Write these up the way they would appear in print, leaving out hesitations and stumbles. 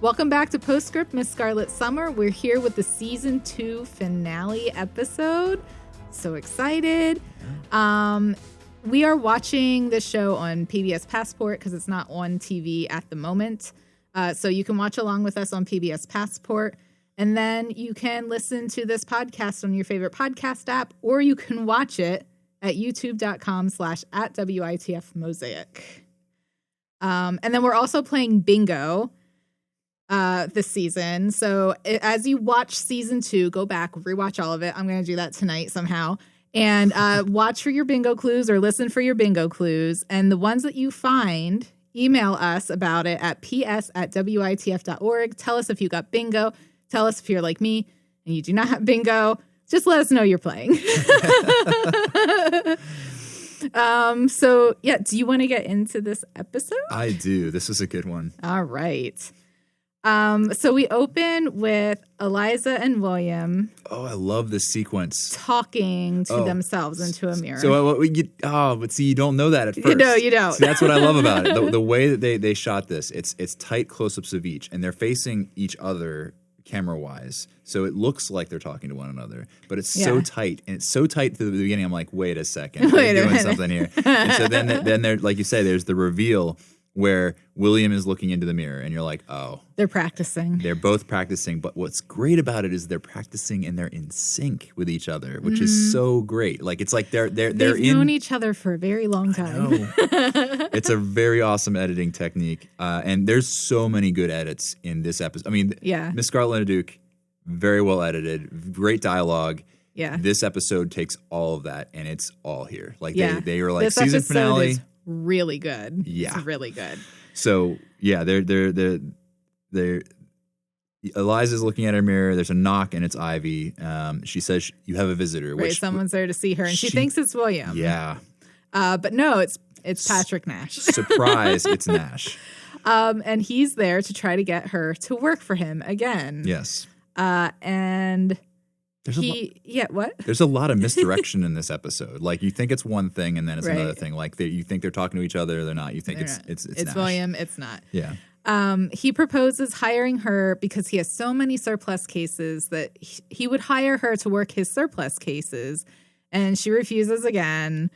Welcome back to Postscript, Miss Scarlet Summer. We're here with the season 2 finale episode. So excited. We are watching the show on PBS Passport because it's not on TV at the moment. So you can watch along with us on PBS Passport. And then you can listen to this podcast on your favorite podcast app, or you can watch it at youtube.com/@WITFmosaic. And then we're also playing bingo this season. So as you watch season 2, go back, rewatch all of it. I'm going to do that tonight somehow. And watch for your bingo clues or listen for your bingo clues. And the ones that you find, email us about it at ps@witf.org. Tell us if you got bingo. Tell us if you're like me and you do not have bingo. Just let us know you're playing. So, yeah, do you want to get into this episode? I do. This is a good one. All right. So we open with Eliza and William. Oh, I love this sequence. Talking to themselves into a mirror. But see, you don't know that at first. You don't. See, that's what I love about it. The way that they shot this, it's tight close-ups of each, and they're facing each other camera-wise, so it looks like they're talking to one another, but it's so tight, and it's so tight to the beginning. I'm like, wait a second, they're doing something here. And so then there, like you say, there's the reveal where William is looking into the mirror, and you're like, oh. They're practicing. They're both practicing, but what's great about it is they're practicing and they're in sync with each other, which is so great. Like, it's like they've known each other for a very long time. It's a very awesome editing technique, and there's so many good edits in this episode. I mean, Miss Scarlet Leduc, very well edited, great dialogue. Yeah. This episode takes all of that, and it's all here. Like, they were like, this season finale. Is really good. Yeah. It's really good. So, yeah, they're Eliza's looking at her mirror. There's a knock, and it's Ivy. She says, you have a visitor. Right, someone's there to see her, and she thinks it's William. Yeah. But no, it's Patrick Nash. Surprise, it's Nash. And he's there to try to get her to work for him again. Yes. And what? There's a lot of misdirection in this episode. Like, you think it's one thing, and then it's another thing. Like, you think they're talking to each other, they're not. You think it's Nash. William, it's not. Yeah. He proposes hiring her because he has so many surplus cases that he would hire her to work his surplus cases, and she refuses again.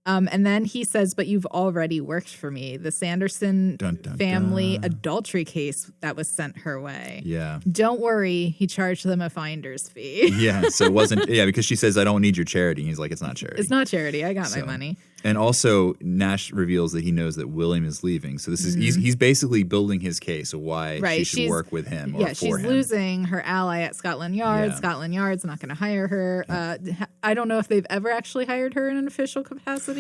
And then he says, but you've already worked for me. The Sanderson family adultery case that was sent her way. Yeah. Don't worry. He charged them a finder's fee. Yeah. So it wasn't, because she says, I don't need your charity. And he's like, it's not charity. It's not charity. I got my money. And also, Nash reveals that he knows that William is leaving. So this is he's basically building his case of why she should work with him or for him. She's losing her ally at Scotland Yard. Yeah. Scotland Yard's not going to hire her. I don't know if they've ever actually hired her in an official capacity.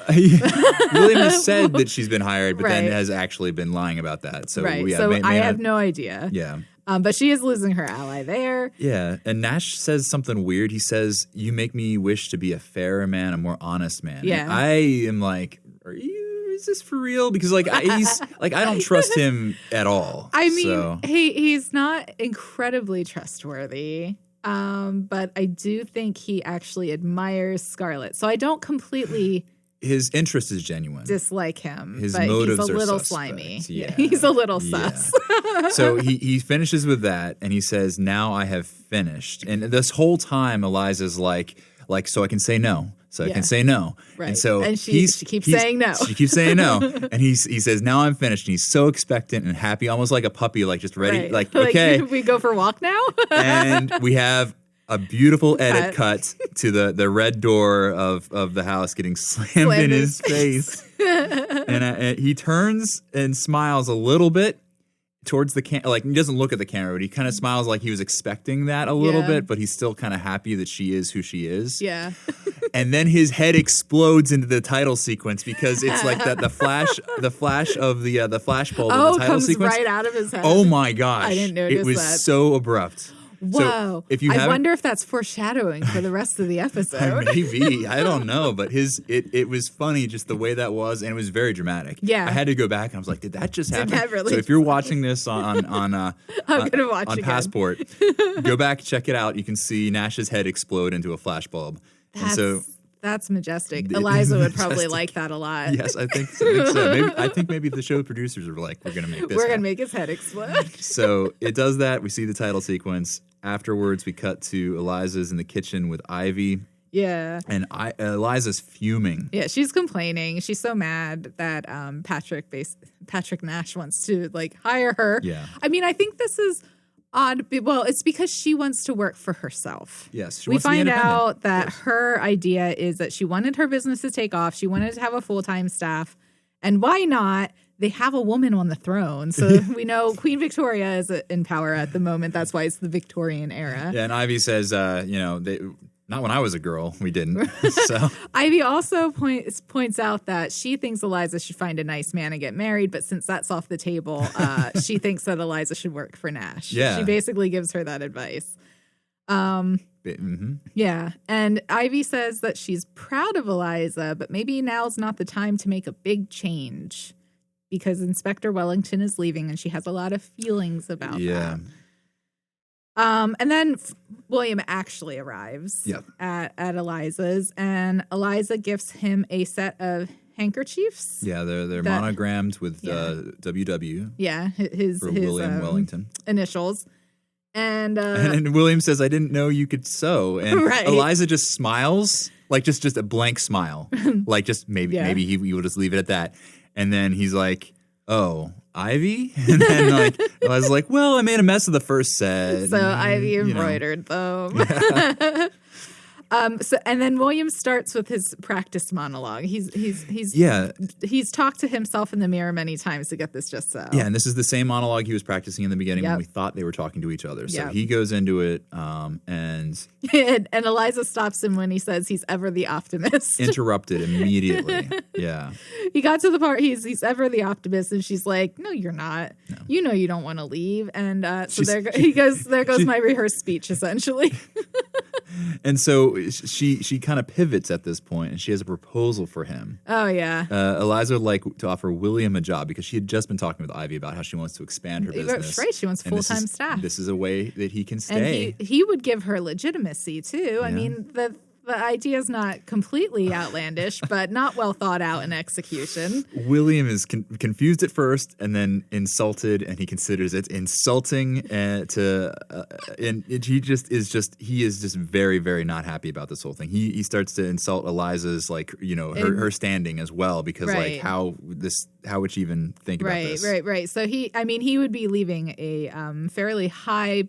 William has said that she's been hired, but then has actually been lying about that. So, I have no idea. Yeah. But she is losing her ally there. Yeah, and Nash says something weird. He says, you make me wish to be a fairer man, a more honest man. Yeah. And I am like, is this for real? Because I don't trust him at all. I mean, he's not incredibly trustworthy. But I do think he actually admires Scarlet. So I don't completely... His interest is genuine. Dislike him. His motives he's a little slimy. Yeah. He's a little sus. So he finishes with that, and he says, now I have finished. And this whole time, Eliza's like, so I can say no. So I can say no. Right. And so she keeps saying no. She keeps saying no. And he says, now I'm finished. And he's so expectant and happy, almost like a puppy, like just ready. Right. Like, okay. We go for a walk now? And we have a beautiful edit cut to the red door of the house getting slammed in his face. And he turns and smiles a little bit towards the camera. Like, he doesn't look at the camera, but he kind of smiles like he was expecting that a little bit, but he's still kind of happy that she is who she is. Yeah. And then his head explodes into the title sequence because it's like the flash of the flash bulb of the title comes sequence right out of his head. Oh my gosh. I didn't notice that. It was so abrupt. Whoa. So I wonder if that's foreshadowing for the rest of the episode. Maybe. I don't know. But it was funny just the way that was, and it was very dramatic. Yeah. I had to go back and I was like, did that just happen? Really so if you're watching this on Passport, go back, check it out. You can see Nash's head explode into a flashbulb. And so That's majestic. Eliza would probably like that a lot. Yes, I think so. I think maybe the show producers are like, we're going to make this. We're going to make his head explode. So it does that. We see the title sequence. Afterwards, we cut to Eliza's in the kitchen with Ivy. Yeah. And Eliza's fuming. Yeah, she's complaining. She's so mad that Patrick Nash wants to like hire her. Yeah. I mean, I think this is odd. Well, it's because she wants to work for herself. Yes. We find out that her idea is that she wanted her business to take off. She wanted to have a full-time staff. And why not? They have a woman on the throne. So we know Queen Victoria is in power at the moment. That's why it's the Victorian era. Yeah, and Ivy says, not when I was a girl, we didn't. So Ivy also points out that she thinks Eliza should find a nice man and get married, but since that's off the table, she thinks that Eliza should work for Nash. Yeah. She basically gives her that advice. mm-hmm. Yeah, and Ivy says that she's proud of Eliza, but maybe now's not the time to make a big change because Inspector Wellington is leaving and she has a lot of feelings about that. And then William actually arrives at Eliza's, and Eliza gives him a set of handkerchiefs. Yeah, they're monogrammed with WW. Yeah, his William Wellington initials. And William says, "I didn't know you could sew." And right. Eliza just smiles, like just a blank smile, like just maybe he will just leave it at that. And then he's like, "Oh, Ivy?" And then I was like, "Well, I made a mess of the first set." So Ivy embroidered them. And then William starts with his practice monologue. He's talked to himself in the mirror many times to get this just so. Yeah, and this is the same monologue he was practicing in the beginning when we thought they were talking to each other. So he goes into it and Eliza stops him when he says he's ever the optimist. Interrupted immediately. Yeah. He got to the part he's ever the optimist, and she's like, "No, you're not. No. You know you don't want to leave." And there goes my rehearsed speech, essentially. And so she kind of pivots at this point, and she has a proposal for him. Oh, yeah. Eliza would like to offer William a job because she had just been talking with Ivy about how she wants to expand her business. That's right. She wants full-time staff. This is a way that he can stay. And he would give her legitimacy, too. Yeah. I mean, the idea is not completely outlandish, but not well thought out in execution. William is confused at first and then insulted, and he considers it insulting. And he is just very, very not happy about this whole thing. He starts to insult Eliza's her standing as well because how would she even think about this? Right. So he would be leaving a fairly high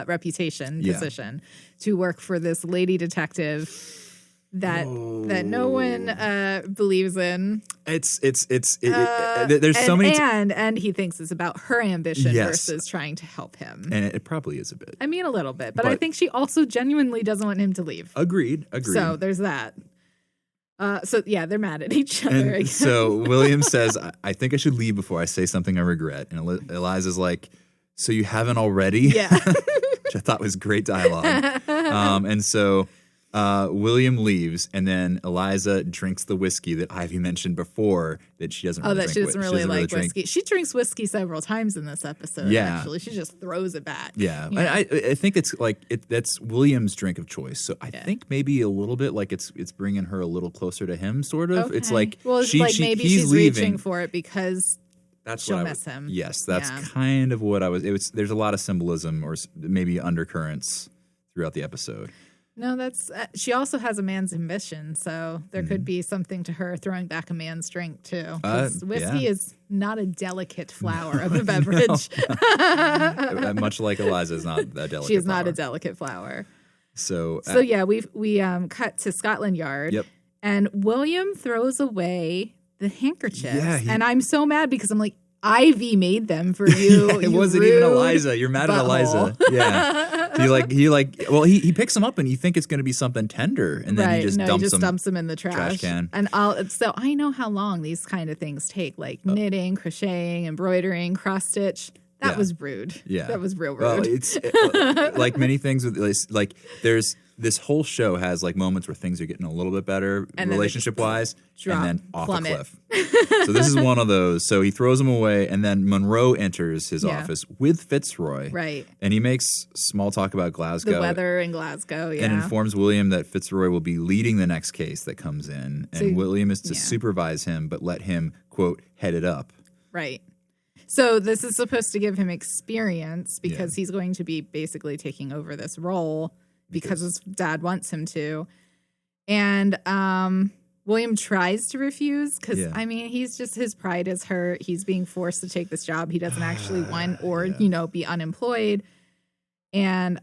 reputation position to work for this lady detective that no one believes in. There's so many and he thinks it's about her ambition versus trying to help him. And it probably is a bit. I mean, a little bit, but I think she also genuinely doesn't want him to leave. Agreed. So there's that. They're mad at each other again. So William says, "I think I should leave before I say something I regret." And Eliza's like, "So you haven't already?" Yeah. Which I thought was great dialogue. And so William leaves, and then Eliza drinks the whiskey that Ivy mentioned before that she doesn't really drink. She doesn't really like whiskey. She drinks whiskey several times in this episode, actually. She just throws it back. Yeah. I think it's that's William's drink of choice. So I think maybe a little bit like it's bringing her a little closer to him, sort of. Okay. It's like maybe she's leaving. reaching for it because she'll miss him. Yes, that's kind of what I was. There's a lot of symbolism or maybe undercurrents throughout the episode. No, that's she also has a man's ambition, so there could be something to her throwing back a man's drink too. Whiskey is not a delicate flower of a beverage. Much like Eliza is not a delicate. She is not a delicate flower. So we cut to Scotland Yard. Yep. And William throws away the handkerchiefs. Yeah, and I'm so mad because I'm like, Ivy made them for you. It wasn't even Eliza. You're mad at Eliza. Yeah. He picks them up and you think it's going to be something tender, and then he just dumps them in the trash can. And I know how long these kind of things take, like knitting, crocheting, embroidering, cross stitch. That was rude. Yeah. That was real rude. Well, it's like many things with like there's this whole show has like moments where things are getting a little bit better relationship wise, and then off a cliff. So this is one of those. So he throws him away, and then Monroe enters his office with Fitzroy. Right. And he makes small talk about Glasgow. The weather in Glasgow, and informs William that Fitzroy will be leading the next case that comes in, and William is to supervise him, but let him, quote, head it up. Right. So this is supposed to give him experience because he's going to be basically taking over this role because his dad wants him to. And William tries to refuse because, I mean, he's just, his pride is hurt. He's being forced to take this job he doesn't actually want or, you know, be unemployed. And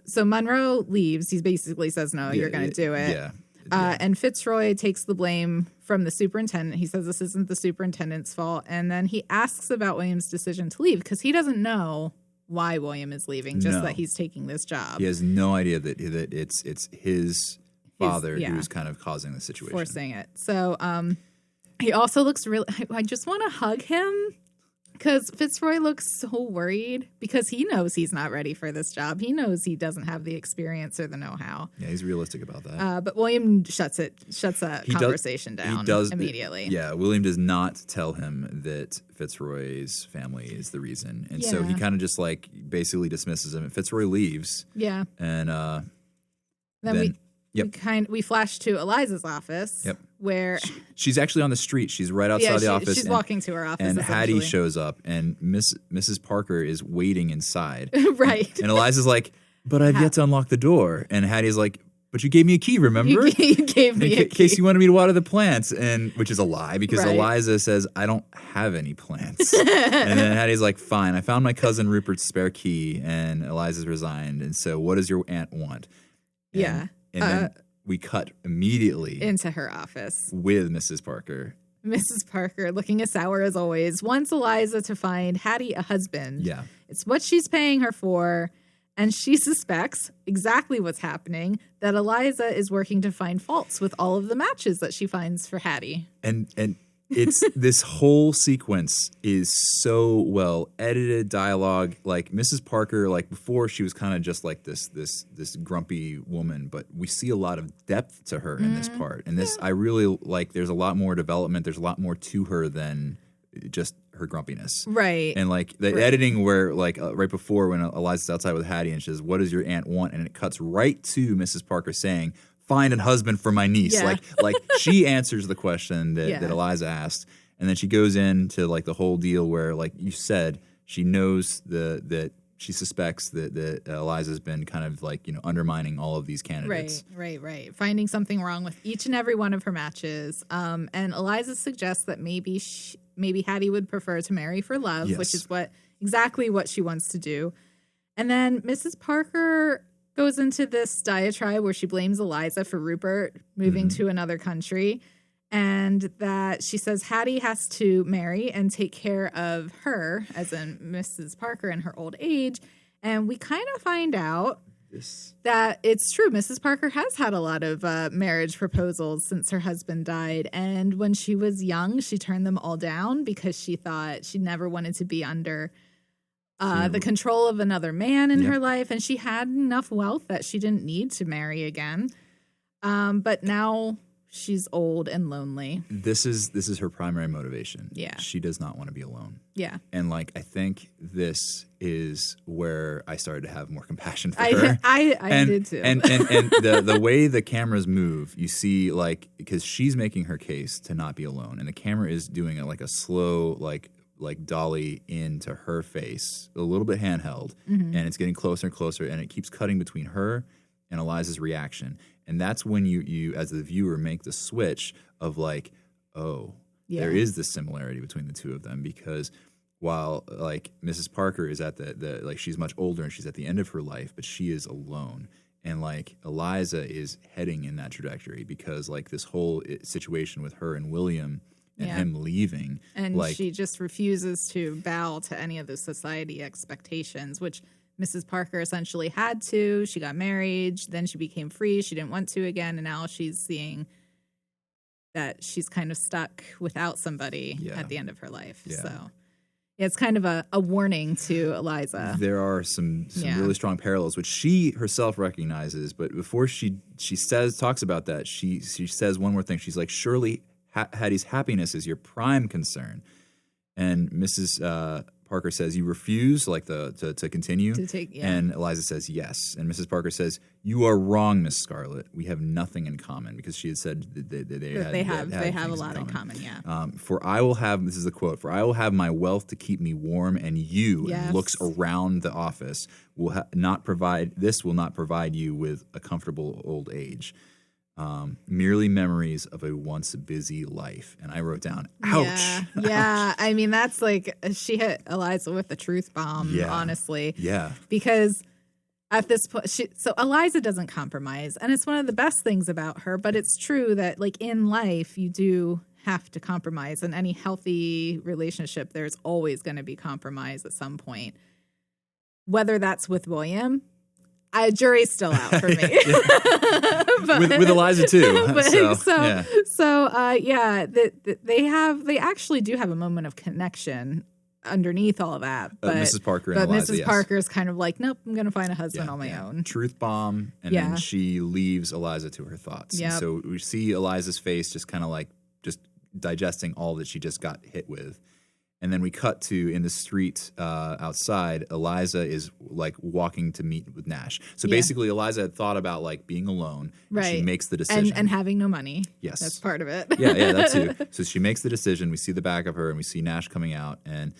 so Monroe leaves. He basically says, no, you're going to do it. Yeah. And Fitzroy takes the blame from the superintendent. He says this isn't the superintendent's fault. And then he asks about William's decision to leave because he doesn't know why William is leaving, just that he's taking this job. He has no idea that it's his father who's kind of causing the situation. Forcing it. So he also looks really, I just want to hug him because Fitzroy looks so worried because he knows he's not ready for this job. He knows he doesn't have the experience or the know-how. Yeah, he's realistic about that. But William shuts that conversation down immediately. William does not tell him that Fitzroy's family is the reason. And so he kind of just like basically dismisses him. And Fitzroy leaves. Yeah. And then we flash to Eliza's office. Yep. Where she's actually on the street. She's right outside the office. She's walking to her office. And Hattie shows up, and Mrs. Parker is waiting inside. Right. And Eliza's like, but I've yet to unlock the door. And Hattie's like, but you gave me a key, remember? You gave me a key. In case you wanted me to water the plants, which is a lie because Eliza says, I don't have any plants. And then Hattie's like, fine, I found my cousin Rupert's spare key, and Eliza's resigned. And so what does your aunt want? And then we cut immediately into her office with Mrs. Parker. Mrs. Parker, looking as sour as always, wants Eliza to find Hattie a husband. Yeah. It's what she's paying her for. And she suspects exactly what's happening, that Eliza is working to find faults with all of the matches that she finds for Hattie. And it's this whole sequence is so well edited dialogue. Like Mrs. Parker, like before she was kind of just like this grumpy woman, but we see a lot of depth to her in this part. And this I really like. There's a lot more development. There's a lot more to her than just her grumpiness. Right. And like the editing where like right before when Eliza's outside with Hattie and she says, what does your aunt want? And it cuts right to Mrs. Parker saying, find a husband for my niece. Yeah. Like she answers the question that Eliza asked. And then she goes into like the whole deal where, like you said, she knows that she suspects that Eliza's been kind of like, you know, undermining all of these candidates. Right. Finding something wrong with each and every one of her matches. And Eliza suggests that maybe Hattie would prefer to marry for love, which is exactly what she wants to do. And then Mrs. Parker goes into this diatribe where she blames Eliza for Rupert moving to another country, and that she says Hattie has to marry and take care of her, as in Mrs. Parker, in her old age. And we kind of find out that it's true. Mrs. Parker has had a lot of marriage proposals since her husband died. And when she was young, she turned them all down because she thought she never wanted to be under the control of another man in her life. And she had enough wealth that she didn't need to marry again. But now she's old and lonely. This is her primary motivation. Yeah. She does not want to be alone. Yeah. And like I think this is where I started to have more compassion for her. I did too. And the way the cameras move, you see like because she's making her case to not be alone, and the camera is doing like a slow like dolly into her face, a little bit handheld, and it's getting closer and closer, and it keeps cutting between her and Eliza's reaction. And that's when you as the viewer make the switch of like, there is this similarity between the two of them, because while like Mrs. Parker is at the like she's much older and she's at the end of her life, but she is alone. And like Eliza is heading in that trajectory because like this whole situation with her and William and him leaving. And like, she just refuses to bow to any of the society expectations, which Mrs. Parker essentially had to. She got married, then she became free. She didn't want to again, and now she's seeing that she's kind of stuck without somebody at the end of her life. Yeah. So, It's kind of a warning to Eliza. There are some really strong parallels, which she herself recognizes. But before she talks about that, she says one more thing. She's like, surely Hattie's happiness is your prime concern. And Mrs. Parker says, you refuse to continue? And Eliza says, yes. And Mrs. Parker says, you are wrong, Miss Scarlett. We have nothing in common, because she had said they have a lot in common, yeah. For I will have, this is the quote, for I will have my wealth to keep me warm, and you, and looks around the office, will not provide you with a comfortable old age. Merely memories of a once busy life. And I wrote down, ouch. Yeah. I mean, that's like, she hit Eliza with the truth bomb, honestly. Yeah. Because at this point, so Eliza doesn't compromise. And it's one of the best things about her. But it's true that, like, in life, you do have to compromise. In any healthy relationship, there's always going to be compromise at some point. Whether that's with William, jury's still out for me. But, with Eliza too. They actually do have a moment of connection underneath all of that. But Mrs. Parker and Eliza, Mrs. Parker's kind of like, nope, I'm going to find a husband on my own. Truth bomb, and then she leaves Eliza to her thoughts. And so we see Eliza's face just kind of like just digesting all that she just got hit with. And then we cut to, in the street outside, Eliza is like walking to meet with Nash. So basically, Eliza had thought about like being alone. Right. And she makes the decision. And having no money. Yes. That's part of it. Yeah, that too. So she makes the decision. We see the back of her, and we see Nash coming out. And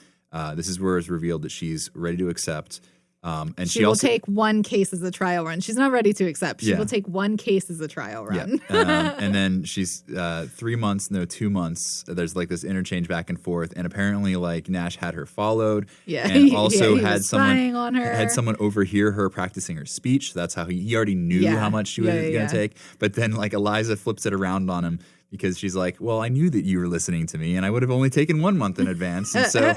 this is where it's revealed that she's ready to accept. And she will also take one case as a trial run. She's not ready to accept. She will take one case as a trial run. Yeah. And then she's 3 months, 2 months. There's like this interchange back and forth. And apparently, like, Nash had her followed. Yeah. And also he had was spying on her. Had someone overhear her practicing her speech. That's how he already knew how much she was going to take. But then, like, Eliza flips it around on him, because she's like, well, I knew that you were listening to me, and I would have only taken 1 month in advance. And so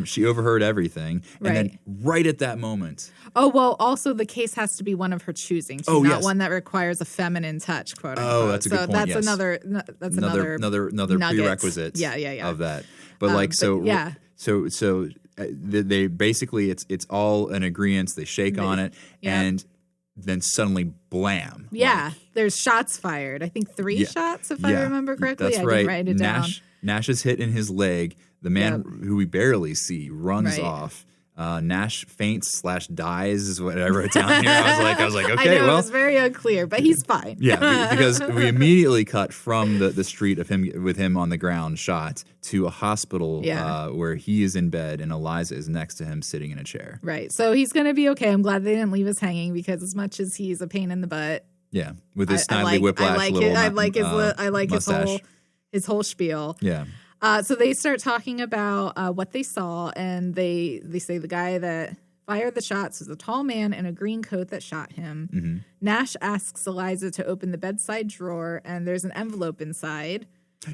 she overheard everything. And then right at that moment. Oh, well, also the case has to be one of her choosing, too, not one that requires a feminine touch, quote unquote. Oh, that's a good point, that's another prerequisite of that. But they basically, it's all an agreement. They shake on it, and then suddenly, blam. Yeah, there's shots fired. I think 3 shots, if I remember correctly. That's I right. didn't write it down. Nash is hit in his leg. The man who we barely see runs off. Nash faints/dies is what I wrote down here. I was like, okay, it was very unclear, but he's fine. Yeah, because we immediately cut from the street of him with him on the ground shot to a hospital where he is in bed and Eliza is next to him sitting in a chair. Right. So he's going to be okay. I'm glad they didn't leave us hanging, because as much as he's a pain in the butt. Yeah, with his Snidely Whiplash I like mustache. his whole spiel. Yeah. So they start talking about what they saw, and they say the guy that fired the shots was a tall man in a green coat that shot him. Mm-hmm. Nash asks Eliza to open the bedside drawer, and there's an envelope inside.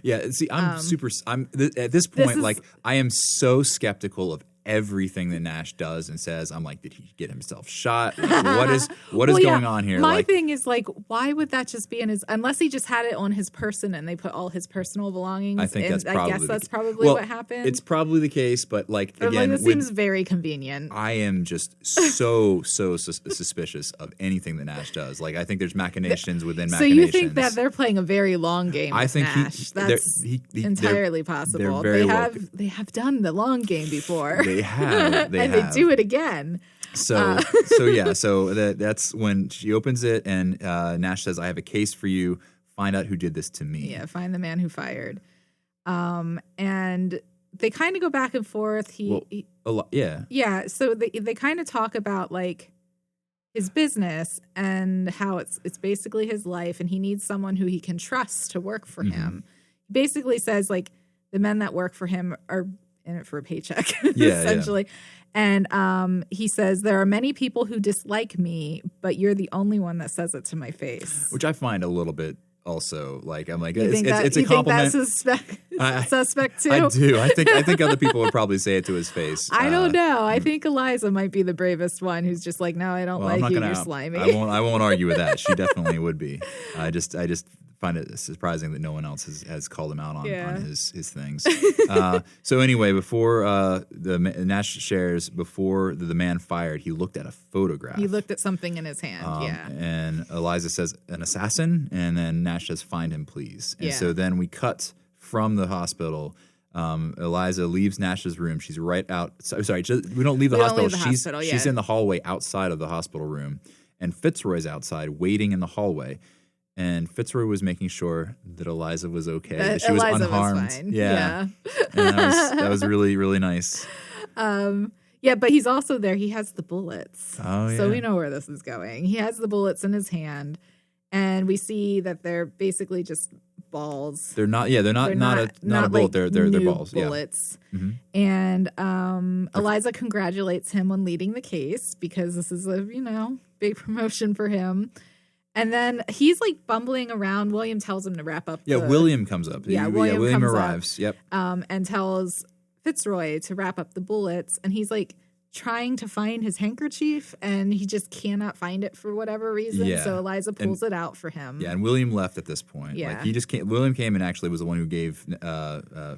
Yeah, see, I'm at this point, I am so skeptical of everything that Nash does and says. I'm like, did he get himself shot? Like, what is going on here? My thing is, like, why would that just be in his, unless he just had it on his person and they put all his personal belongings. I think that's probably what happened. It's probably the case, but again, it seems very convenient. I am just so suspicious of anything that Nash does. Like, I think there's machinations within machinations. So you think that they're playing a very long game with Nash? That's entirely possible. They have done the long game before. They have. They do it again. So that's when she opens it, and Nash says, I have a case for you. Find out who did this to me. Yeah, find the man who fired. And they kind of go back and forth. Yeah, so they kind of talk about, like, his business and how it's basically his life, and he needs someone who he can trust to work for him. He basically says, like, the men that work for him are in it for a paycheck, essentially. Yeah. And he says, there are many people who dislike me, but you're the only one that says it to my face. Which I find a little bit also, like, I'm like, it's a compliment. You think that's suspect too? I do. I think other people would probably say it to his face. I don't know. I think Eliza might be the bravest one, who's just like, no, I don't like you. You're slimy. I won't argue with that. She definitely would be. I just find it surprising that no one else has called him out on his things. So anyway, before Nash shares, before the man fired, he looked at a photograph. He looked at something in his hand, And Eliza says, an assassin? And then Nash says, find him, please. And so then we cut from the hospital. Eliza leaves Nash's room. She's right out. Sorry, we don't leave the hospital. She's in the hallway outside of the hospital room. And Fitzroy's outside waiting in the hallway. And Fitzroy was making sure that Eliza was okay, that she Eliza was unharmed. Was fine. Yeah. And that was really, really nice. But he's also there. He has the bullets. Oh, yeah. So we know where this is going. He has the bullets in his hand. And we see that they're basically just balls. They're not a bullet. Like they're balls. Bullets. Yeah. Mm-hmm. And Eliza congratulates him on leading the case because this is a big promotion for him. And then he's like bumbling around. William tells him to wrap up. William comes up. William arrives. Yep. And tells Fitzroy to wrap up the bullets, and he's like trying to find his handkerchief, and he just cannot find it for whatever reason. Yeah. So Eliza pulls it out for him. Yeah, and William left at this point. Yeah. Like he just came. William came and actually was the one who gave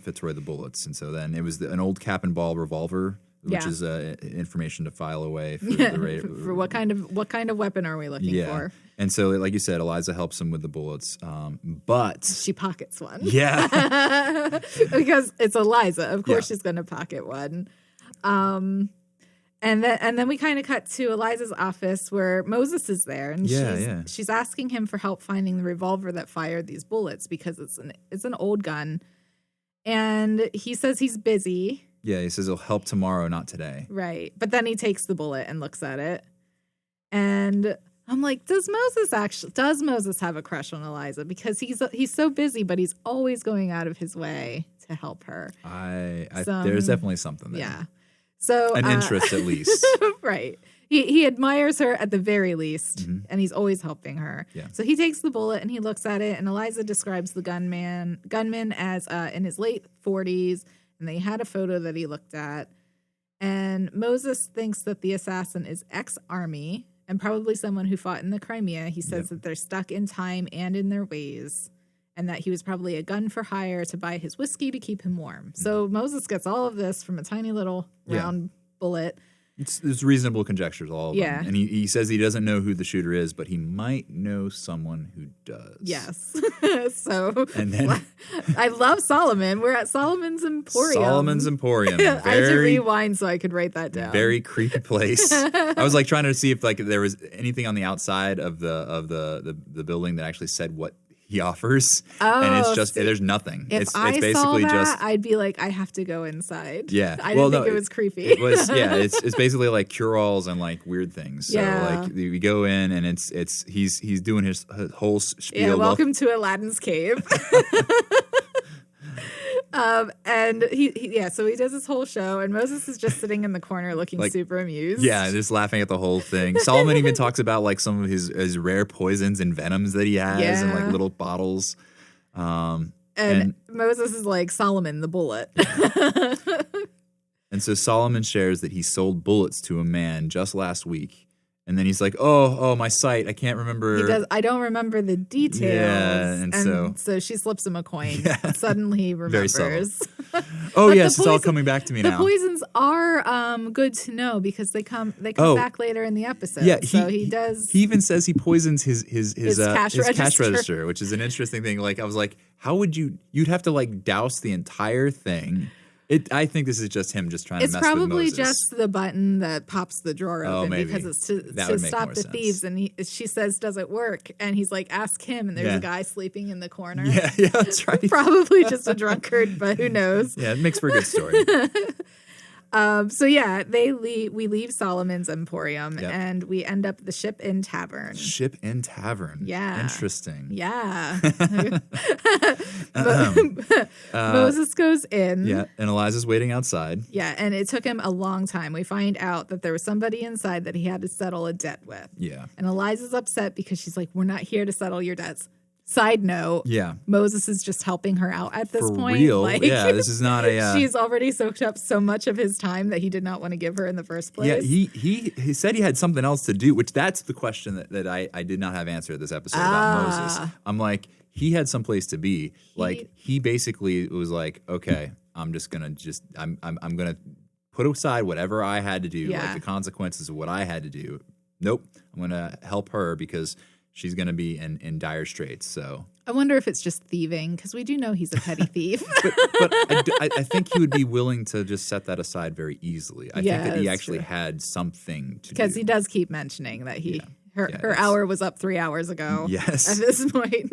Fitzroy the bullets, and so then it was an old cap and ball revolver, which is information to file away for for what kind of weapon are we looking for? And so, like you said, Eliza helps him with the bullets, but she pockets one. Yeah, because it's Eliza. Of course, she's going to pocket one. And then we kind of cut to Eliza's office where Moses is there, and she's asking him for help finding the revolver that fired these bullets because it's an old gun, and he says he's busy. Yeah, he says he'll help tomorrow, not today. Right, but then he takes the bullet and looks at it, and I'm like, does Moses have a crush on Eliza? Because he's so busy, but he's always going out of his way to help her. There's definitely something there. Yeah. So an interest at least. Right. He admires her at the very least, and he's always helping her. Yeah. So he takes the bullet and he looks at it, and Eliza describes the gunman as in his late 40s, and they had a photo that he looked at. And Moses thinks that the assassin is ex-army and probably someone who fought in the Crimea. He says that they're stuck in time and in their ways, and that he was probably a gun for hire to buy his whiskey to keep him warm. So Moses gets all of this from a tiny little round bullet. It's reasonable conjectures, all of them. And he says he doesn't know who the shooter is, but he might know someone who does. Yes. So and then I love Solomon. We're at Solomon's Emporium. Solomon's Emporium. I had to rewind so I could write that down. Very creepy place. I was like trying to see if like there was anything on the outside of the building that actually said what he offers, and it's just there's nothing. It's basically saw that, just I'd be like, I have to go inside. Yeah, I didn't think it was creepy. It was it's basically like cure-alls and like weird things. So like we go in and he's doing his whole spiel. Yeah, welcome to Aladdin's cave. And so he does his whole show, and Moses is just sitting in the corner looking like, super amused. Yeah, just laughing at the whole thing. Solomon even talks about like some of his rare poisons and venoms that he has in like little bottles. And Moses is like, Solomon, the bullet. And so Solomon shares that he sold bullets to a man just last week. And then he's like, oh, my sight. I can't remember. He does. I don't remember the details. Yeah, and so she slips him a coin. Yeah. Suddenly he remembers. Very subtle. Oh, yes, it's all coming back to me now. The poisons are good to know because they come back later in the episode. Yeah, he does. He even says he poisons his cash register, which is an interesting thing. Like I was like, how would you'd have to like douse the entire thing. I think this is just him just trying to mess with Moses. It's probably just the button that pops the drawer open because it's to stop the thieves. And she says, does it work? And he's like, ask him. And there's a guy sleeping in the corner. Yeah, that's right. Probably just a drunkard, but who knows? Yeah, it makes for a good story. We leave Solomon's Emporium and we end up the Ship Inn Tavern. Ship Inn Tavern. Yeah. Interesting. Yeah. Moses goes in. Yeah, and Eliza's waiting outside. Yeah, and it took him a long time. We find out that there was somebody inside that he had to settle a debt with. Yeah. And Eliza's upset because she's like, we're not here to settle your debts. Side note, Moses is just helping her out at this point. For real? Like, yeah, this is not a... she's already soaked up so much of his time that he did not want to give her in the first place. Yeah, he said he had something else to do, which that's the question that I did not have answered this episode about Moses. I'm like, he had someplace to be. He basically was like, okay, I'm gonna put aside whatever I had to do, like the consequences of what I had to do. Nope, I'm gonna help her because she's gonna be in dire straits. So I wonder if it's just thieving, because we do know he's a petty thief. but I think he would be willing to just set that aside very easily. I think that he actually had something to do. Because he does keep mentioning that her hour was up 3 hours ago. Yes. At this point.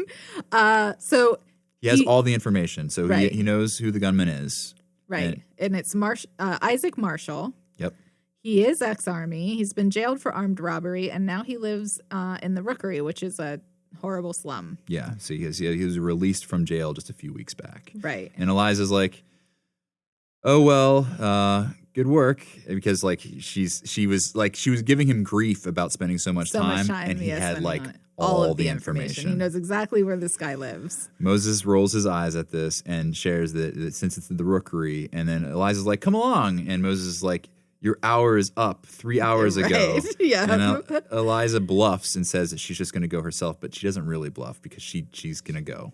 So he has all the information. So he knows who the gunman is. Right. And it's Isaac Marshall. Yep. He is ex-Army. He's been jailed for armed robbery, and now he lives in the Rookery, which is a horrible slum. Yeah. So he was released from jail just a few weeks back. Right. And Eliza's like, oh, well, good work. Because she was giving him grief about spending so much time. And he had all of the information. He knows exactly where this guy lives. Moses rolls his eyes at this and shares that since it's the Rookery, and then Eliza's like, come along. And Moses is like, your hour is up 3 hours ago. Yeah. And Eliza bluffs and says that she's just going to go herself, but she doesn't really bluff because she's going to go.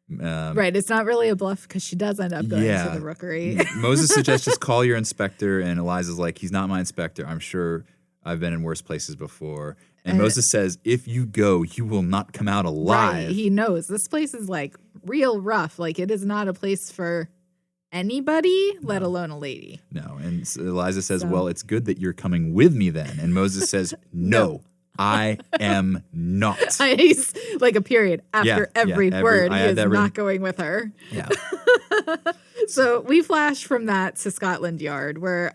Right. It's not really a bluff because she does end up going to the Rookery. Moses suggests just call your inspector, and Eliza's like, he's not my inspector. I'm sure I've been in worse places before. And Moses says, if you go, you will not come out alive. Right. He knows. This place is real rough. It is not a place for anybody, let alone a lady. No. And Eliza says, well, it's good that you're coming with me then. And Moses says, no. I am not. He's a period after every word. He is not going with her. Yeah. So we flash from that to Scotland Yard, where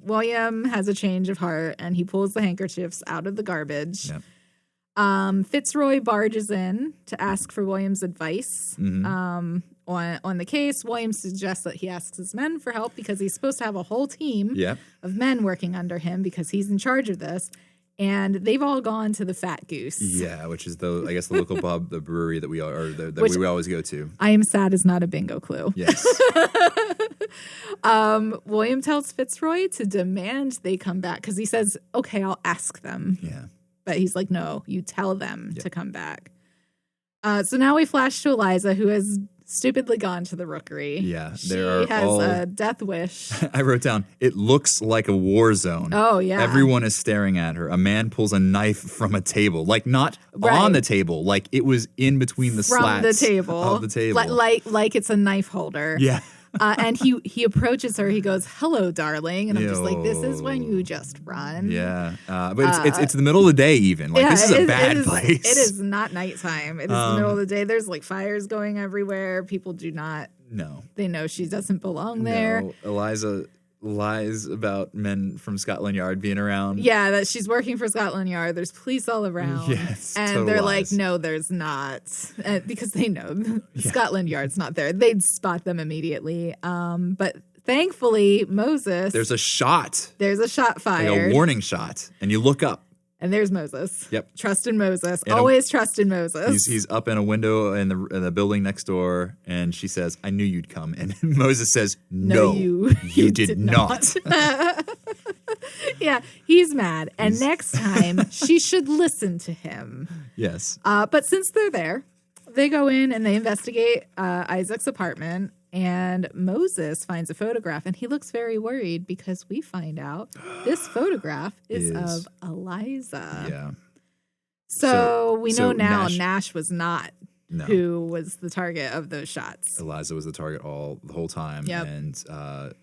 William has a change of heart and he pulls the handkerchiefs out of the garbage. Yep. Fitzroy barges in to ask for William's advice on the case. William suggests that he asks his men for help because he's supposed to have a whole team of men working under him because he's in charge of this. And they've all gone to the Fat Goose. Yeah, which is the local pub, the brewery that we always go to. I am sad is not a bingo clue. Yes. William tells Fitzroy to demand they come back because he says, "Okay, I'll ask them." Yeah. But he's like, "No, you tell them to come back." So now we flash to Eliza, who has stupidly gone to the Rookery. Yeah, she has a death wish. I wrote down, it looks like a war zone. Oh, yeah. Everyone is staring at her. A man pulls a knife from a table, not on the table, it was in between the slats the table. Of the table. Like it's a knife holder. Yeah. And he approaches her. He goes, "Hello, darling." And I'm just like, this is when you just run. Yeah. But it's the middle of the day even. This is a bad place. It is not nighttime. It is the middle of the day. There's fires going everywhere. People do not. No. They know she doesn't belong there. No. Eliza lies about men from Scotland Yard being around. Yeah, that she's working for Scotland Yard. There's police all around. Yes, and they're lies. like, no, there's not. Because they know Scotland Yard's not there. They'd spot them immediately. But thankfully, Moses... There's a shot. There's a shot fired. A warning shot. And you look up. And there's Moses. Yep. Trust in Moses. Always trust in Moses. He's up in a window in the building next door, and she says, "I knew you'd come." And Moses says, "No, you did not." Yeah, he's mad. And next time, she should listen to him. Yes. But since they're there, they go in and they investigate Isaac's apartment. And Moses finds a photograph, and he looks very worried because we find out this photograph is of Eliza. Yeah. So we know now Nash was not who was the target of those shots. Eliza was the target the whole time, and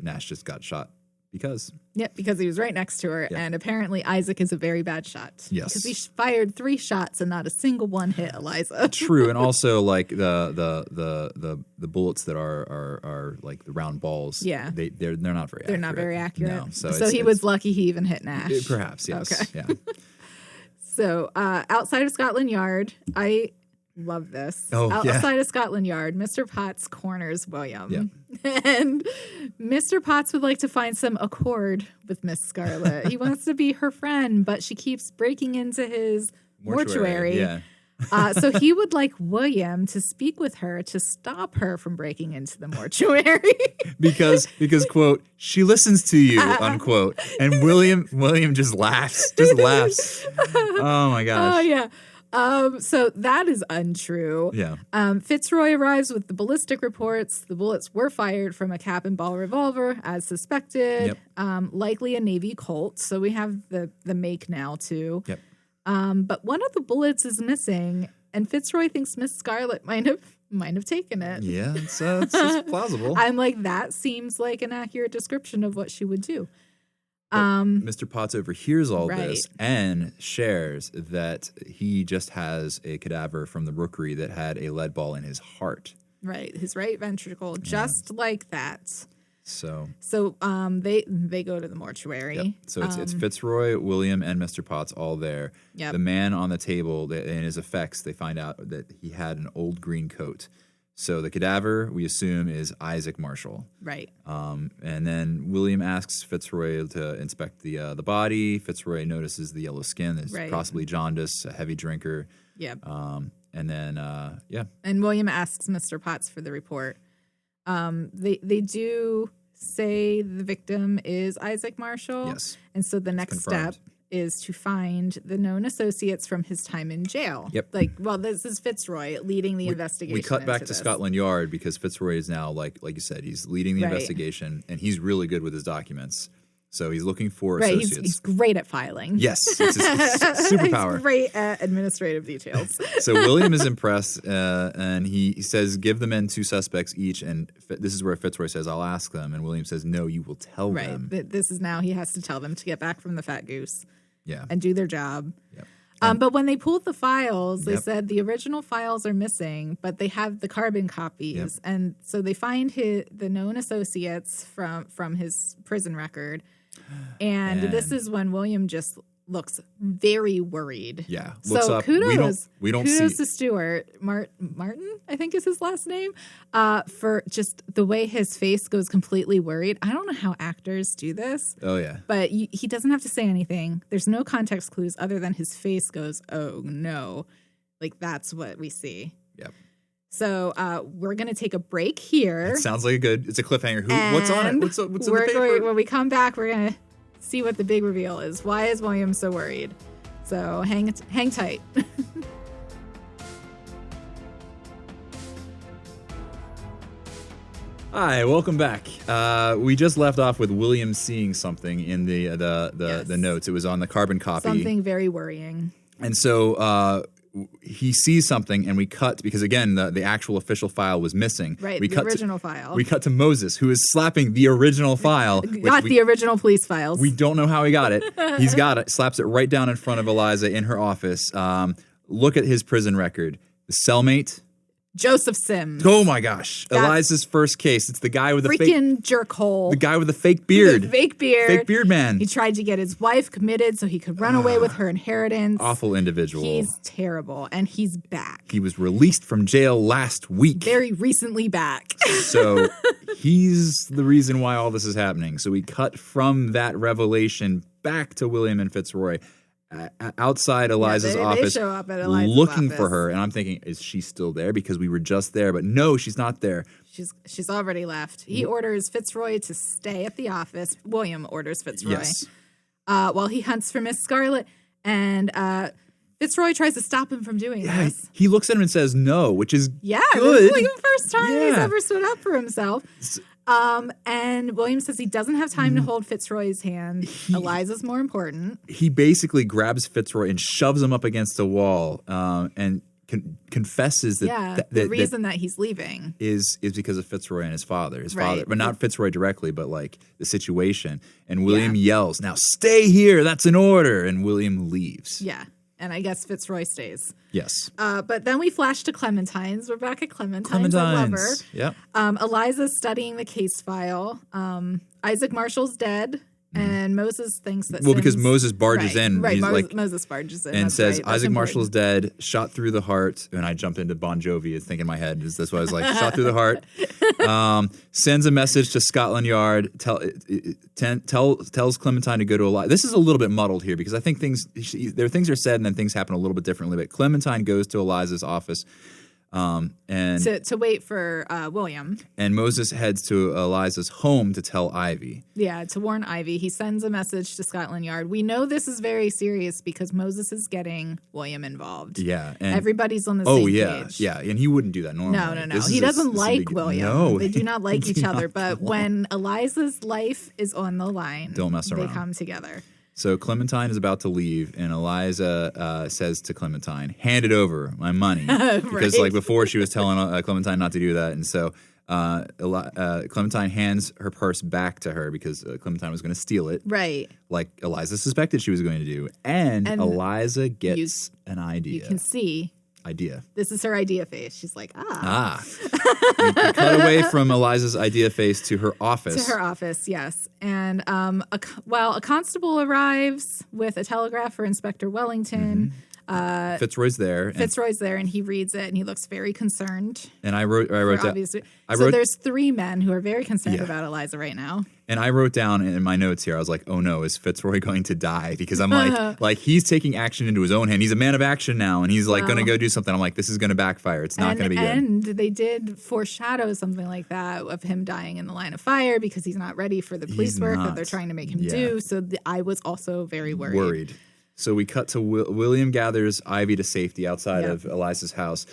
Nash just got shot because. Yep, because he was right next to her, and apparently Isaac is a very bad shot. Yes, because he fired 3 shots and not a single one hit Eliza. True, and also the bullets that are like the round balls. Yeah, they're not very. They're not very accurate. No, so he was lucky he even hit Nash. Perhaps, yes. Okay. Yeah. So outside of Scotland Yard, I love this. Outside of Scotland Yard, Mr. Potts corners William. Yeah. And Mr. Potts would like to find some accord with Miss Scarlet. He wants to be her friend, but she keeps breaking into his mortuary. Yeah. So he would like William to speak with her to stop her from breaking into the mortuary. because quote, she listens to you, unquote. And William just laughs. Oh my gosh. Oh yeah. So that is untrue. Yeah. Fitzroy arrives with the ballistic reports. The bullets were fired from a cap and ball revolver, as suspected. Yep. Likely a Navy Colt. So we have the make now too. Yep. But one of the bullets is missing, and Fitzroy thinks Miss Scarlet might have taken it. Yeah, it's plausible. I'm like, that seems like an accurate description of what she would do. Mr. Potts overhears all Right. this and shares that he just has a cadaver from the rookery that had a lead ball in his heart. Right, his right ventricle, just like that. So they go to the mortuary. yep. So it's Fitzroy, William, and Mr. Potts all there. Yep. The man on the table, in his effects, they find out that he had an old green coat. So the cadaver, we assume, is Isaac Marshall. Right. And then William asks Fitzroy to inspect the body. Fitzroy notices the yellow skin. There's Right. possibly jaundice, a heavy drinker. Yep. And then, And William asks Mr. Potts for the report. They do say the victim is Isaac Marshall. Yes. And so the next confirmed. step is to find the known associates from his time in jail. Yep. This is Fitzroy leading the investigation. We cut back into to this. Scotland Yard because Fitzroy is now, like you said, he's leading the Right. investigation, and he's really good with his documents. So he's looking for Right, associates. he's great at filing. Yes, it's his superpower. He's great at administrative details. So William is impressed, and he says, give the men 2 suspects each. And this is where Fitzroy says, I'll ask them. And William says, no, you will tell Right. them. This is now he has to tell them to get back from the Fat Goose Yeah. and do their job. Yep. But when they pulled the files, they Yep. said the original files are missing, but they have the carbon copies. Yep. And so they find the known associates from his prison record. And this is when William just looks very worried. Yeah. So Looks up. kudos, We don't kudos see. to Stuart Martin, I think is his last name, for just the way his face goes completely worried. I don't know how actors do this, Oh, yeah. but he doesn't have to say anything. There's no context clues other than his face goes, oh no. Like that's what we see. Yep. So we're going to take a break here. It sounds like it's a cliffhanger. What's on it? And What's in the paper? when we come back, we're going to see what the big reveal is. Why is William so worried? So hang tight. Hi, welcome back. We just left off with William seeing something in the Yes. notes. It was on the carbon copy. Something very worrying. And so he sees something, and we cut because again the actual official file was missing. Right, We the cut original file. We cut to Moses, who is slapping the original file. Not the original police files. We don't know how he got it. He's got it. Slaps it right down in front of Eliza in her office. Look at his prison record. The cellmate. Joseph Sims. Oh my gosh! That's Eliza's first case. It's the guy with the fake. Freaking jerkhole. The guy with the fake beard. Fake beard. Fake beard man. He tried to get his wife committed so he could run away with her inheritance. Awful individual. He's terrible, and he's back. He was released from jail last week. Very recently back. So he's the reason why all this is happening. So we cut from that revelation back to William and Fitzroy outside Eliza's they office, show up at Eliza's looking office. for her. And I'm thinking, is she still there? Because we were just there. But no, she's not there. She's already left. He orders Fitzroy to stay at the office. William orders Fitzroy. Yes. While he hunts for Miss Scarlet, and Fitzroy tries to stop him from doing Yeah, this. he looks at him and says no, which is Yeah, good. this is like the first time he's Yeah. ever stood up for himself. And William says he doesn't have time to hold Fitzroy's hand. Eliza's more important. He basically grabs Fitzroy and shoves him up against the wall and confesses that The reason that he's leaving. is because of Fitzroy and his father. His Right. father, but not Fitzroy directly, but like the situation. And William yells, "Now stay here. That's an order." And William leaves. Yeah. And I guess Fitzroy stays. Yes. But then we flash to Clementine's. We're back at Clementine's. I love her. Yep. Eliza's studying the case file. Isaac Marshall's dead. And Moses thinks that Well, because Sims- Moses barges Right, in. Right, He's Moses barges in. and that's says right, that's Isaac important. Marshall's dead, shot through the heart. And I jumped into Bon Jovi, thinking in my head. That's why I was like, shot through the heart. Sends a message to Scotland Yard. Tells Clementine to go to Eliza. This is a little bit muddled here because I think things are said and then things happen a little bit differently. But Clementine goes to Eliza's office. And to wait for William. And Moses heads to Eliza's home to tell Ivy. Yeah, to warn Ivy. He sends a message to Scotland Yard. We know this is very serious because Moses is getting William involved. Yeah. And everybody's on the same page. Yeah. And he wouldn't do that normally. No. He doesn't like William. No. They do not like each other. But when Eliza's life is on the line, don't mess around. They come together. So Clementine is about to leave, and Eliza says to Clementine, "Hand it over, my money," because like before she was telling Clementine not to do that, and so Clementine hands her purse back to her because Clementine was going to steal it, right? Like Eliza suspected she was going to do, and Eliza gets an idea. You can see. Idea. This is her idea face. She's like, we cut away from Eliza's idea face to her office. To her office, yes. And a constable arrives with a telegraph for Inspector Wellington. Fitzroy's there. Fitzroy's there, and he reads it, and he looks very concerned. And I wrote down. So there's three men who are very concerned about Eliza right now. And I wrote down in my notes here, I was like, oh no, is Fitzroy going to die? Because I'm like he's taking action into his own hand. He's a man of action now, and he's like going to go do something. I'm like, this is going to backfire. It's not going to be good. And they did foreshadow something like that of him dying in the line of fire because he's not ready for the police work that they're trying to make him do. So I was also very worried. So we cut to William gathers Ivy to safety outside of Eliza's house.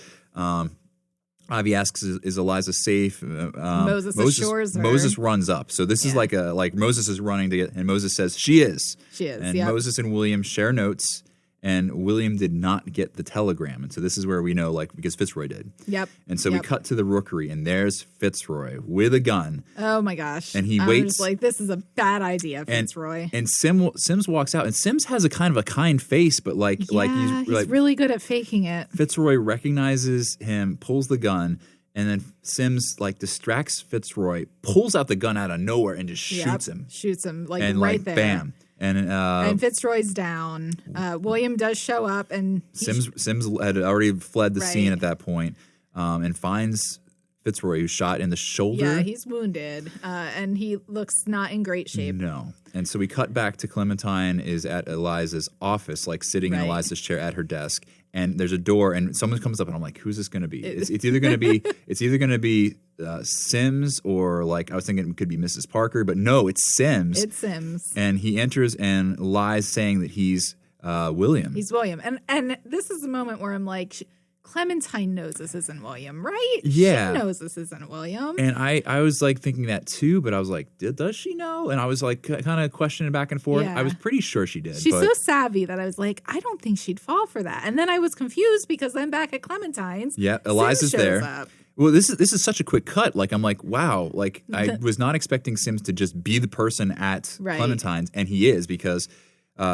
Ivy asks, "Is Eliza safe?" Moses assures her. Moses runs up. So this is like Moses is running to get, and Moses says, "She is." She is. And Moses and William share notes. And William did not get the telegram. And so this is where we know, because Fitzroy did. Yep. And so we cut to the rookery, and there's Fitzroy with a gun. Oh, my gosh. And he waits. Just like, this is a bad idea, Fitzroy. And Sims walks out, and Sims has a kind of a kind face, but he's really good at faking it. Fitzroy recognizes him, pulls the gun, and then Sims distracts Fitzroy, pulls out the gun out of nowhere, and just shoots him. Shoots him, and right there. Bam. And Fitzroy's down. William does show up, and Sims had already fled the scene at that point, and finds Fitzroy, who's shot in the shoulder. Yeah, he's wounded, and he looks not in great shape. No. And so we cut back to Clementine is at Eliza's office, sitting in Eliza's chair at her desk, and there's a door, and someone comes up, and I'm like, who's this going to be? It's either going to be Sims, or I was thinking it could be Mrs. Parker, but no, it's Sims. It's Sims. And he enters and lies saying that he's William. He's William. And this is the moment where I'm like, Clementine knows this isn't William, right? Yeah. She knows this isn't William. And I was thinking that too, but I was like, does she know? And I was kind of questioning back and forth. Yeah. I was pretty sure she did. She's so savvy that I was like, I don't think she'd fall for that. And then I was confused because then back at Clementine's, Eliza's there. Up. Well, this is such a quick cut. I'm like, wow. I was not expecting Sims to just be the person at Clementine's, and he is, because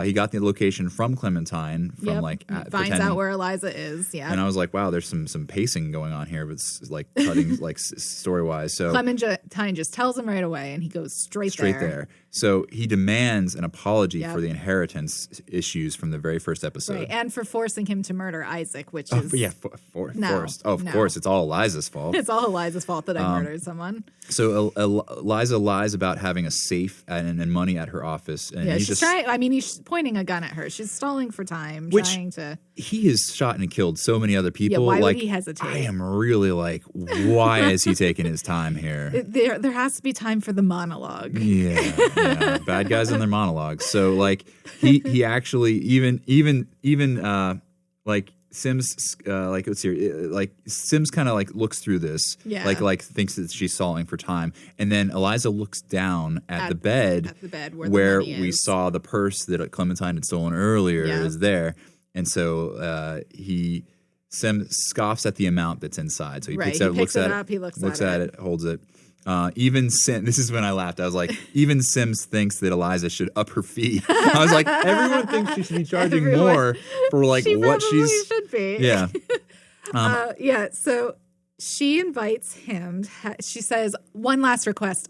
he got the location from Clementine from finds out where Eliza is. Yeah, and I was like, wow, there's some pacing going on here, but it's cutting story wise. So Clementine just tells him right away, and he goes straight there. So he demands an apology for the inheritance issues from the very first episode, right? And for forcing him to murder Isaac, which is forced. Oh, of course, it's all Eliza's fault. It's all Eliza's fault that I murdered someone. So Eliza lies about having a safe and money at her office, and she's trying. I mean, he's pointing a gun at her. She's stalling for time, trying to. He has shot and killed so many other people. Yeah, why would he hesitate? I am really why is he taking his time here? There has to be time for the monologue. Yeah. Bad guys in their monologues. So he actually even Sims let's see, Sims kind of looks through this, thinks that she's stalling for time, and then Eliza looks down at the bed where we saw the purse that Clementine had stolen earlier is there, and so Sims scoffs at the amount that's inside. So he picks it up, looks at it, holds it. Even Sims, this is when I laughed. I was like, even Sims thinks that Eliza should up her fee. I was like, everyone thinks she should be charging more for what she's. Should be. Yeah. So she invites him. She says, "One last request.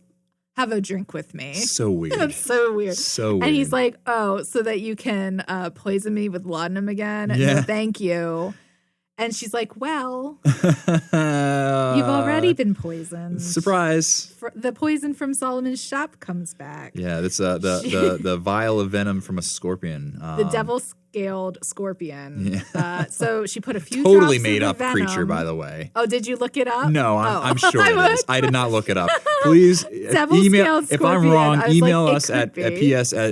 Have a drink with me." So weird. That's so weird. So weird. And he's like, "Oh, so that you can poison me with laudanum again? Yeah. No, thank you." And she's like, well, you've already been poisoned. Surprise. The poison from Solomon's shop comes back. Yeah, that's the vial of venom from a scorpion. The devil-scaled scorpion. Yeah. So she put a few totally drops made of up the venom. creature, by the way. Oh, did you look it up? No, I'm sure I it is. I did not look it up. Please email if I'm wrong. Email us at ps@witf.org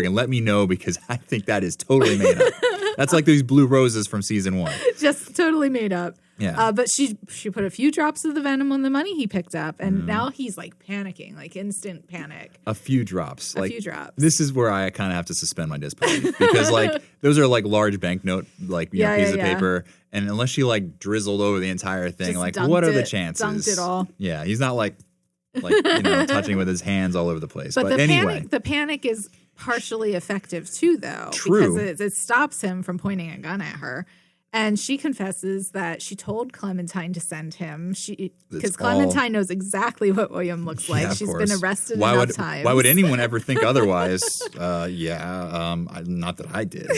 and let me know, because I think that is totally made up. That's like these blue roses from season 1. Just totally made up. Yeah. But she put a few drops of the venom on the money he picked up, and now he's like panicking, like instant panic. A few drops. A few drops. This is where I kind of have to suspend my disbelief, because like those are like large banknote, like pieces of paper, and unless she like drizzled over the entire thing, Just like what are the dunked chances? Dunked it all. Yeah, he's not like touching with his hands all over the place. But anyway, the panic is partially effective too, though. True. Because it stops him from pointing a gun at her. And she confesses that she told Clementine to send him. Because Clementine knows exactly what William looks like. She's been arrested enough times. Why would anyone ever think otherwise? Not that I did,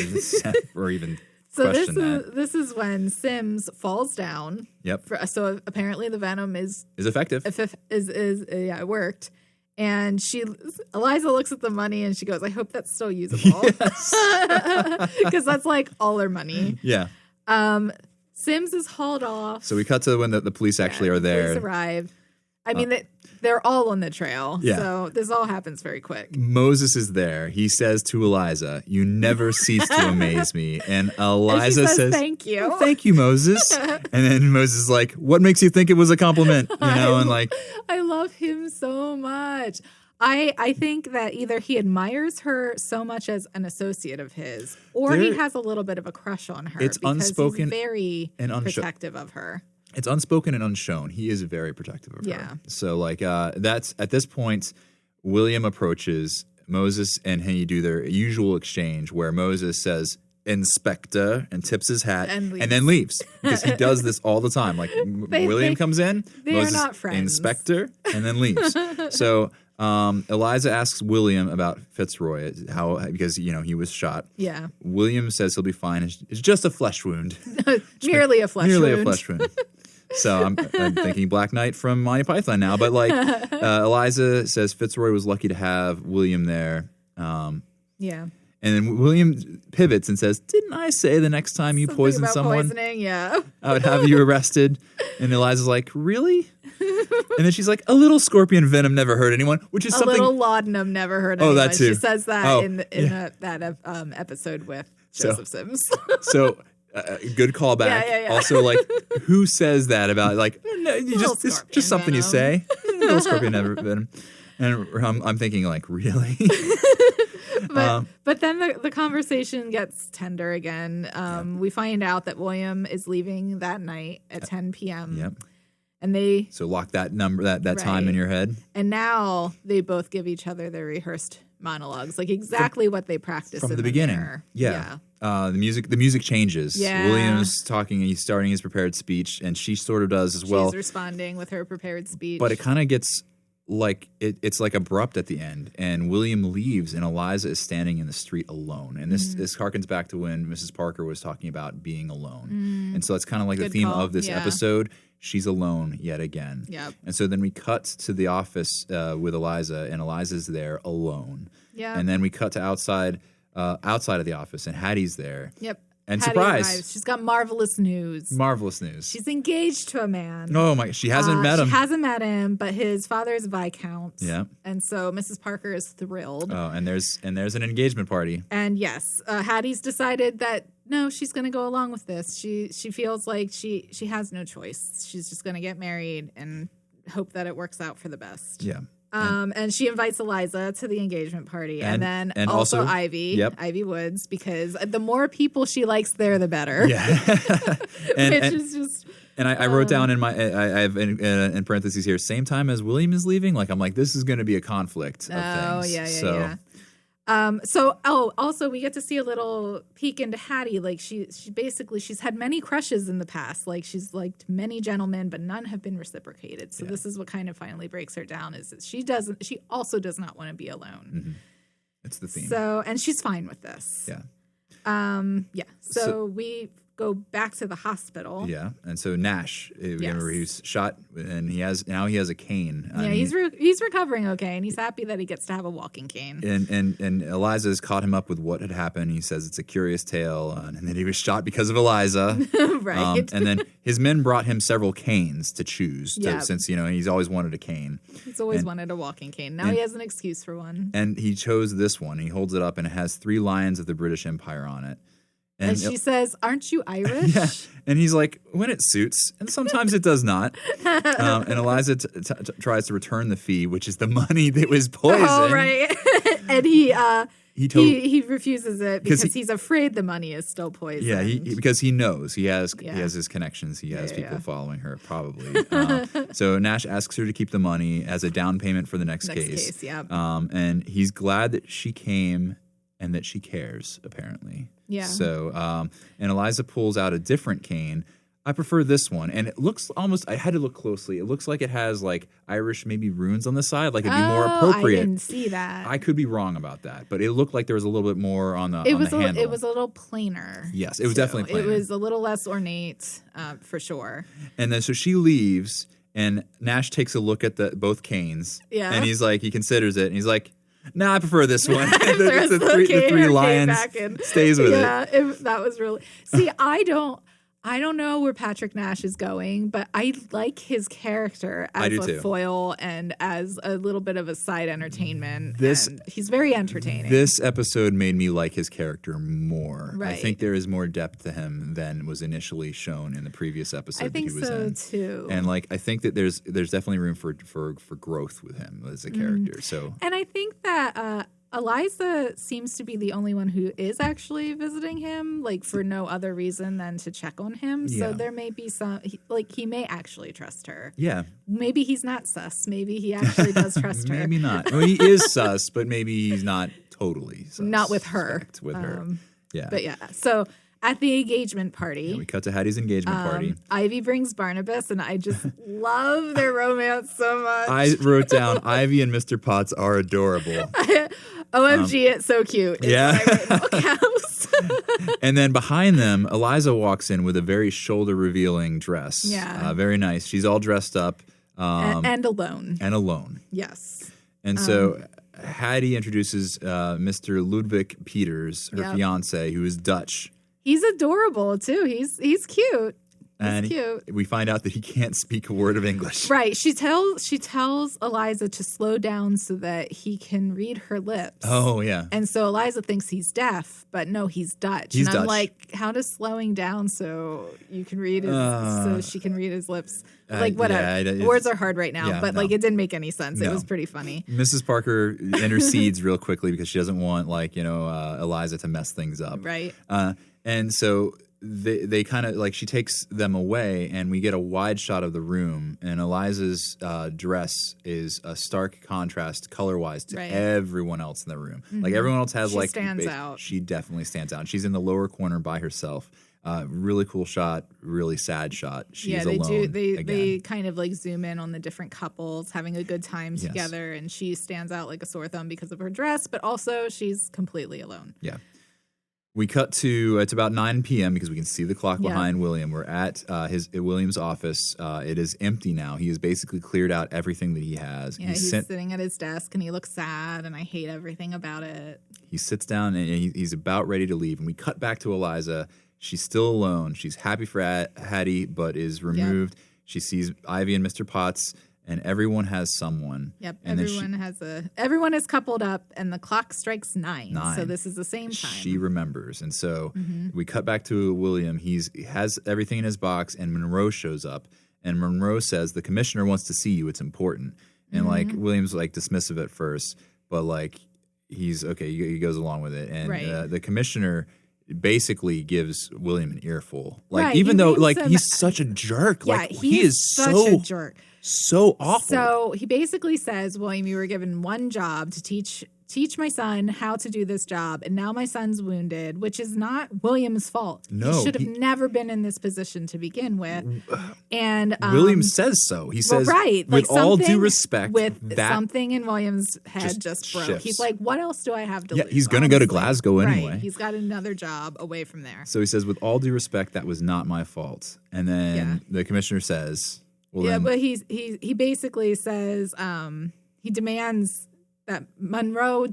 or even question that. This is when Sims falls down. Yep. So apparently the venom is effective. It worked. And Eliza looks at the money and she goes, I hope that's still usable. Because that's like all her money. Yeah. Sims is hauled off. So we cut to when the police actually are there. Police arrive. I mean, they're all on the trail. Yeah. So this all happens very quick. Moses is there. He says to Eliza, "You never cease to amaze me." And Eliza says, "Thank you, well, thank you, Moses." And then Moses is like, "What makes you think it was a compliment?" I love him so much. I think that either he admires her so much as an associate of his, or he has a little bit of a crush on her. It's unspoken, he's very and protective of her. It's unspoken and unshown. He is very protective of her. So that's at this point, William approaches Moses and he do their usual exchange where Moses says, "Inspector," and tips his hat and then leaves, because he does this all the time. Like William comes in, Moses, not friends. "Inspector," and then leaves. So Eliza asks William about Fitzroy, because he was shot. Yeah. William says he'll be fine. It's just a flesh wound. Merely a flesh wound. Merely a flesh wound. So I'm thinking Black Knight from Monty Python now. But Eliza says Fitzroy was lucky to have William there. Yeah. And then William pivots and says, "Didn't I say the next time you poison someone, poisoning? Yeah, I would have you arrested?" And Eliza's like, "Really?" And then she's like, "A little scorpion venom never hurt anyone," which is something. A little laudanum never hurt anyone. That too. She says that in that episode with Joseph Sims. So good callback. Yeah. Also, who says that about no, it's just something you say. A little scorpion never venom. And I'm thinking really. But then the conversation gets tender again. We find out that William is leaving that night at 10 p.m. Yep. And so lock that number, that time in your head. And now they both give each other their rehearsed monologues, exactly what they practiced from the beginning. Mirror. Yeah. The music changes. Yeah. William's talking, he's starting his prepared speech, and she sort of does as well. She's responding with her prepared speech. But it kind of gets it's abrupt at the end, and William leaves, and Eliza is standing in the street alone. And this harkens back to when Mrs. Parker was talking about being alone. And so it's kind of the theme of this episode. She's alone yet again. Yep. And so then we cut to the office with Eliza, and Eliza's there alone. Yeah. And then we cut to outside of the office, and Hattie's there. Yep. And Hattie surprise. arrives. She's got marvelous news. Marvelous news. She's engaged to a man. Oh my! She hasn't met him. She hasn't met him, but his father is Viscount. Yeah. And so Mrs. Parker is thrilled. Oh, and there's an engagement party. And yes, Hattie's decided that no, she's going to go along with this. She feels like she has no choice. She's just going to get married and hope that it works out for the best. Yeah. And she invites Eliza to the engagement party, and then also Ivy, yep. Ivy Woods, because the more people she likes there, the better. Yeah, Which is just. And I wrote down I have in parentheses here, same time as William is leaving. I'm like, this is going to be a conflict of things. Yeah. Also we get to see a little peek into Hattie. She's had many crushes in the past. She's liked many gentlemen, but none have been reciprocated. So this is what kind of finally breaks her down, is that she also does not want to be alone. Mm-hmm. It's the theme. So, and she's fine with this. Yeah. So we go back to the hospital. Yeah, and so Nash, remember he was shot, and he has a cane. Yeah, he's recovering okay, and he's happy that he gets to have a walking cane. And Eliza's caught him up with what had happened. He says it's a curious tale, and then he was shot because of Eliza. Right. And then his men brought him several canes to choose, Yeah. since he's always wanted a cane. He's always wanted a walking cane. Now he has an excuse for one. And he chose this one. He holds it up, and it has 3 lions of the British Empire on it. And she says, "Aren't you Irish?" Yeah. And he's like, when it suits, and sometimes it does not. And Eliza tries to return the fee, which is the money that was poisoned. Oh, right. And he refuses it because he's afraid the money is still poisoned. Yeah, because he knows he has his connections. He has people following her, probably. So Nash asks her to keep the money as a down payment for the next case. Yeah. And he's glad that she came and that she cares, apparently. Yeah. So, and Eliza pulls out a different cane. I prefer this one, and it looks almost. I had to look closely. It looks like it has like Irish maybe runes on the side, like it'd be more appropriate. I didn't see that. I could be wrong about that, but it looked like there was a little bit more on the handle. It was a little plainer. Yes, it was definitely plainer. It was a little less ornate, for sure. And then so she leaves, and Nash takes a look at both canes. Yeah. And he's like, he considers it, and he's like, "Nah, I prefer this one." the 3 lions stays with it. Yeah, that was really. See, I don't know where Patrick Nash is going, but I like his character as a foil and as a little bit of a side entertainment. He's very entertaining. This episode made me like his character more. Right. I think there is more depth to him than was initially shown in the previous episode. I think that he was so in. too. And I think that there's definitely room for growth with him as a character. So, and I think that Eliza seems to be the only one who is actually visiting him, for no other reason than to check on him. Yeah. So there may be he may actually trust her. Yeah. Maybe he's not sus. Maybe he actually does trust her. Maybe not. Well, he is sus, but maybe he's not totally sus. Not with her. With her. Yeah. But yeah. So at the engagement party. Yeah, we cut to Hattie's engagement party. Ivy brings Barnabas, and I just love their romance so much. I wrote down Ivy and Mr. Potts are adorable. OMG, it's so cute. It's And then behind them, Eliza walks in with a very shoulder-revealing dress. Yeah. Very nice. She's all dressed up. And alone. And alone. Yes. And so Hattie introduces Mr. Ludwig Peters, her fiance, who is Dutch. He's adorable, too. He's cute. And cute. We find out that he can't speak a word of English. Right. She tells Eliza to slow down so that he can read her lips. Oh, yeah. And so Eliza thinks he's deaf, but no, he's Dutch. He's and I'm Dutch. like, how does slowing down so you can read so she can read his lips? Whatever. Yeah, words are hard right now, but it didn't make any sense. No. It was pretty funny. Mrs. Parker intercedes real quickly because she doesn't want Eliza to mess things up. Right. And so they kind of she takes them away, and we get a wide shot of the room, and Eliza's dress is a stark contrast color-wise to everyone else in the room. Mm-hmm. Everyone else has she stands out. She definitely stands out. She's in the lower corner by herself. Really cool shot, really sad shot. She's alone. They kind of zoom in on the different couples having a good time together, and she stands out like a sore thumb because of her dress, but also she's completely alone. Yeah. We cut to it's about 9 p.m. because we can see the clock behind William. We're at William's office. It is empty now. He has basically cleared out everything that he has. Yeah, he's sitting at his desk, and he looks sad, and I hate everything about it. He sits down, and he's about ready to leave. And we cut back to Eliza. She's still alone. She's happy for Hattie, but is removed. Yep. She sees Ivy and Mr. Potts. And everyone has someone. Yep, everyone is coupled up, and the clock strikes 9. So this is the same time. She remembers, and so we cut back to William. He has everything in his box, and Monroe shows up, and Monroe says, "The commissioner wants to see you. It's important." And William's dismissive at first, but he's okay. He goes along with it, and the commissioner basically gives William an earful. Even though he's such a jerk. He is such a jerk. So awful. So he basically says, William, you were given one job to teach teach my son how to do this job, and now my son's wounded, which is not William's fault. No, he should have never been in this position to begin with. And William says so. He says, right, with all due respect, with that something in William's head just broke. shifts. He's like, what else do I have to lose? He's going to go to Glasgow anyway. Right. He's got another job away from there. So he says, with all due respect, that was not my fault. And then the commissioner says, well, then, but he basically says he demands that Monroe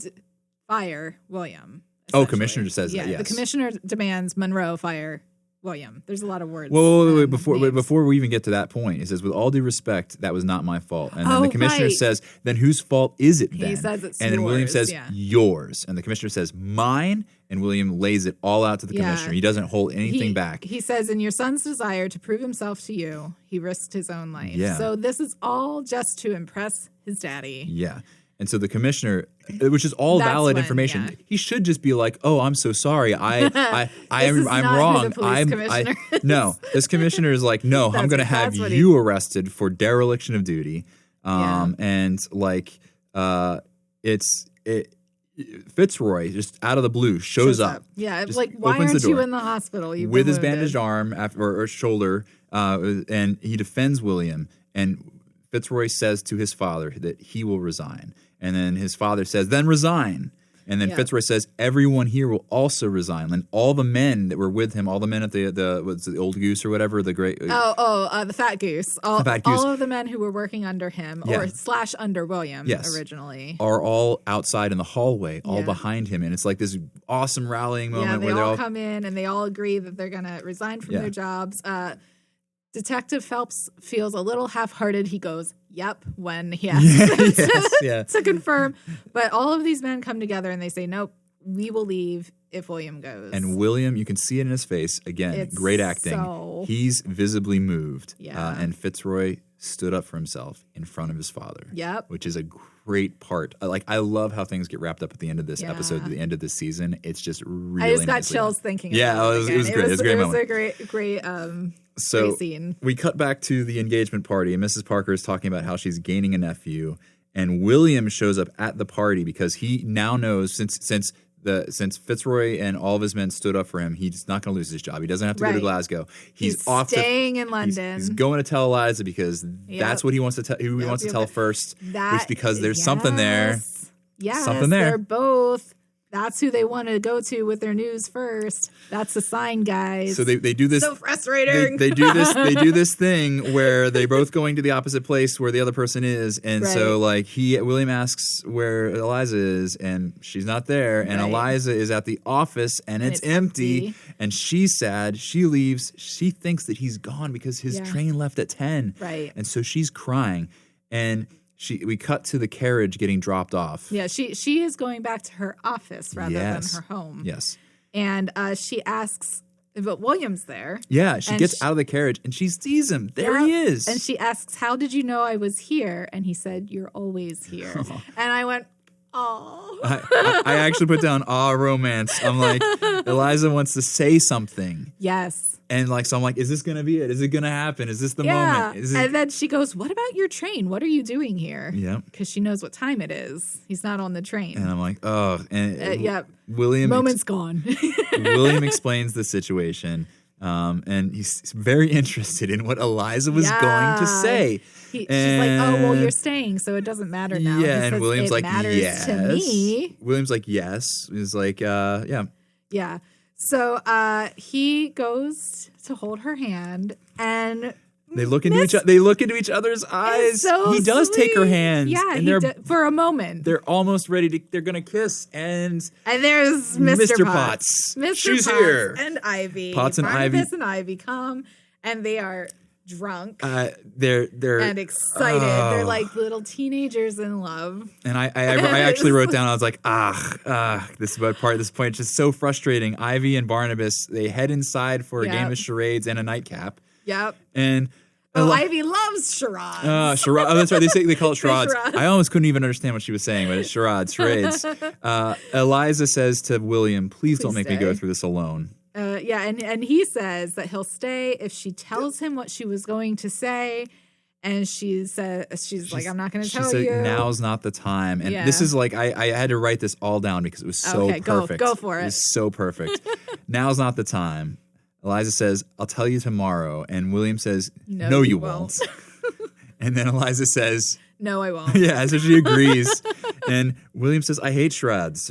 fire William. Oh, commissioner just says that, yes. The commissioner demands Monroe fire William. There's a lot of words. Wait, before we even get to that point, it says, with all due respect, that was not my fault. And then the commissioner says, then whose fault is it then? He says it's and then yours, William says, yours. And the commissioner says, mine. And William lays it all out to the commissioner. He doesn't hold anything back. He says, in your son's desire to prove himself to you, he risked his own life. Yeah. So this is all just to impress his daddy. Yeah. And so the commissioner, which is all valid information, he should just be like, "Oh, I'm so sorry. I'm wrong. No, this commissioner is like, no, I'm going to have you arrested for dereliction of duty." And like, Fitzroy just out of the blue shows up. Yeah, it's like, why aren't you in the hospital? With his bandaged arm or shoulder, and he defends William. And Fitzroy says to his father that he will resign. And then his father says, then resign. And then Fitzroy says, everyone here will also resign. And all the men that were with him, all the men at the Old Goose or whatever, the great... the Fat Goose. The Fat Goose. All of the men who were working under him, or / under William originally. Are all outside in the hallway, all behind him. And it's like this awesome rallying moment where they all come in and they all agree that they're going to resign from their jobs. Detective Phelps feels a little half-hearted. He goes, yep, when he asks to confirm. But all of these men come together and they say, nope, we will leave if William goes. And William, you can see it in his face. Again, great acting. He's visibly moved. Yeah. And Fitzroy stood up for himself in front of his father. Yep. Which is a great part. I love how things get wrapped up at the end of this episode, at the end of this season. It's just really I just got chills thinking about it. It was great. It was a great moment. It was a great So great scene. We cut back to the engagement party, and Mrs. Parker is talking about how she's gaining a nephew, and William shows up at the party because he now knows since Fitzroy and all of his men stood up for him, he's not going to lose his job. He doesn't have to go to Glasgow. He's off staying in London. He's going to tell Eliza because that's what he wants to tell. Who he wants to tell first. It's because there's something there. Yes, something there. They're both. That's who they want to go to with their news first. That's the sign, guys. So they do this. So frustrating. They do this. They do this thing where they both going to the opposite place where the other person is, and so like William asks where Eliza is, and she's not there, and Eliza is at the office, and it's empty, and she's sad. She leaves. She thinks that he's gone because his train left at 10. Right. And so she's crying, and we cut to the carriage getting dropped off. Yeah, she is going back to her office rather than her home. Yes. And she asks, but William's there. Yeah, she gets out of the carriage and she sees him. There he is. And she asks, how did you know I was here? And he said, you're always here. And I went, oh. I actually put down, romance. I'm like, Eliza wants to say something. Yes. And so I'm like, is this going to be it? Is it going to happen? Is this the moment? And then she goes, what about your train? What are you doing here? Yeah. Because she knows what time it is. He's not on the train. And I'm like, oh. And William. Moment's gone. William explains the situation. And he's very interested in what Eliza was going to say. She's like, oh, well, you're staying, so it doesn't matter now. Yeah, and William's like, yes. To me. William's like, yes. He's like, yeah. Yeah. So he goes to hold her hand, and they look into each other's eyes. So he does take her hand. Yeah, and for a moment. They're almost ready they're gonna kiss, and there's Mr. Potts. She's here. And Ivy. Potts and Barnabas and Ivy come, and they are drunk. They're and excited. They're like little teenagers in love. And I actually wrote down, I was like, this point is just so frustrating. Ivy and Barnabas, they head inside for a game of charades and a nightcap. Yep. And Ivy loves charades. Charades. Oh, that's right. They call it charades. I almost couldn't even understand what she was saying, but it's charades. Eliza says to William, please don't make me go through this alone. And he says that he'll stay if she tells him what she was going to say, And she's like, I'm not going to tell said, you. Now's not the time. And this is like, I had to write this all down because it was so perfect. Go for it. It was so perfect. Now's not the time. Eliza says, I'll tell you tomorrow. And William says, no, you won't. And then Eliza says, no, I won't. Yeah, so she agrees. And William says, I hate charades.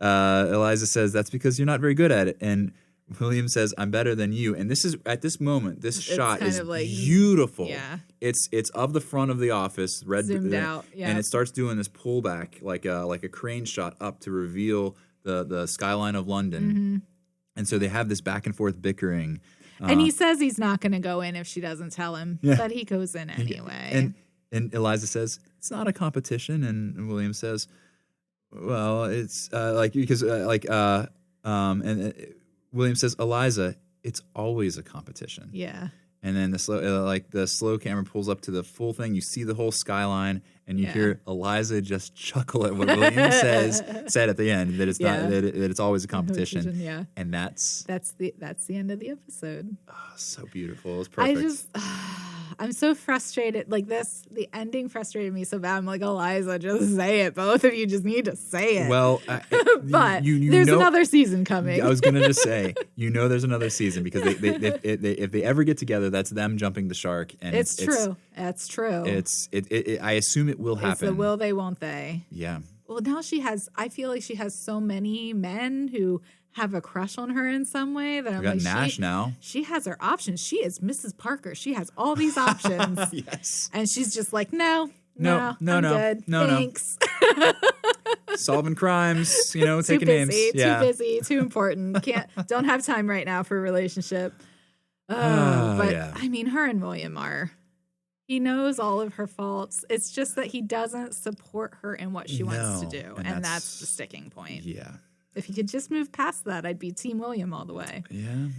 Eliza says, that's because you're not very good at it. And William says, I'm better than you. And this is, at this moment, this shot is like, beautiful. Yeah. It's of the front of the office, zoomed out. Yeah. And it starts doing this pullback, like a crane shot up to reveal the skyline of London. Mm-hmm. And so they have this back and forth bickering. And he says he's not going to go in if she doesn't tell him, but he goes in anyway. And Eliza says, it's not a competition. And William says, well, it's William says, Eliza, it's always a competition. Yeah. And then the slow camera pulls up to the full thing. You see the whole skyline, and you hear Eliza just chuckle at what William said at the end, that it's not that it's always a competition. Yeah. And that's the end of the episode. Oh, so beautiful. It was perfect. I'm so frustrated. Like the ending frustrated me so bad. I'm like, Eliza, just say it. Both of you just need to say it. Well, but there's another season coming. I was going to just say, there's another season because if they ever get together, that's them jumping the shark. And it's true. That's true. I assume it will happen. It's the will they, won't they? Yeah. Well, now I feel like she has so many men who have a crush on her in some way that I'm like, Nash now. She has her options. She is Mrs. Parker. She has all these options. Yes. And she's just like, no, no, good. No, thanks. Solving crimes, taking names. Too busy, too important. Don't have time right now for a relationship. But I mean, her and William he knows all of her faults. It's just that he doesn't support her in what she wants to do. And that's the sticking point. Yeah. If he could just move past that, I'd be Team William all the way. Yeah.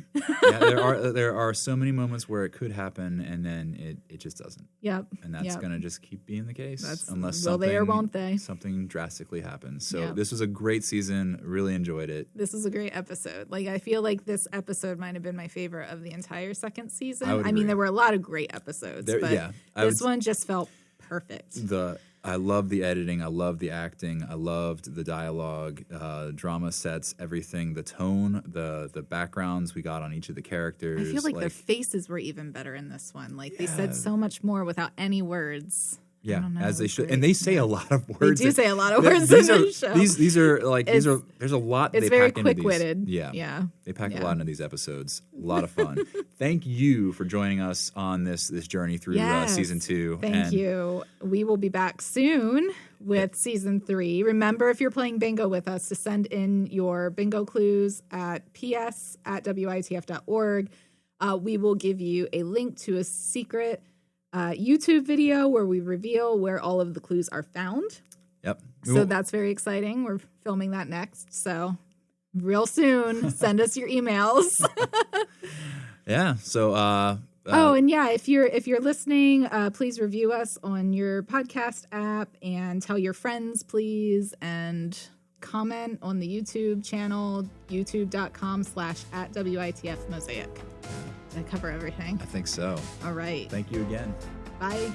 There are so many moments where it could happen, and then it just doesn't. Yep. And that's going to just keep being the case unless will they or won't they? Something drastically happens. So this was a great season. Really enjoyed it. This was a great episode. Like, I feel like this episode might have been my favorite of the entire second season. I mean, there were a lot of great episodes, but this one just felt perfect. I love the editing. I love the acting. I loved the dialogue, drama sets, everything, the tone, the backgrounds we got on each of the characters. I feel like their faces were even better in this one. Like they said so much more without any words. Yeah, as they should, and they say a lot of words. They do say a lot of words in this show. These are like there's a lot. It's very quick-witted. Yeah, they pack a lot into these episodes. A lot of fun. Thank you for joining us on this journey through season 2. Thank you. We will be back soon with season 3. Remember, if you're playing bingo with us, to send in your bingo clues at ps@witf.org. We will give you a link to a secret YouTube video where we reveal where all of the clues are found. Yep. So that's very exciting. We're filming that next. So real soon, send us your emails. Yeah. So. If you're listening, please review us on your podcast app and tell your friends, please, and comment on the YouTube channel, youtube.com/@WITF Mosaic. Did I cover everything? I think so. All right. Thank you again. Bye.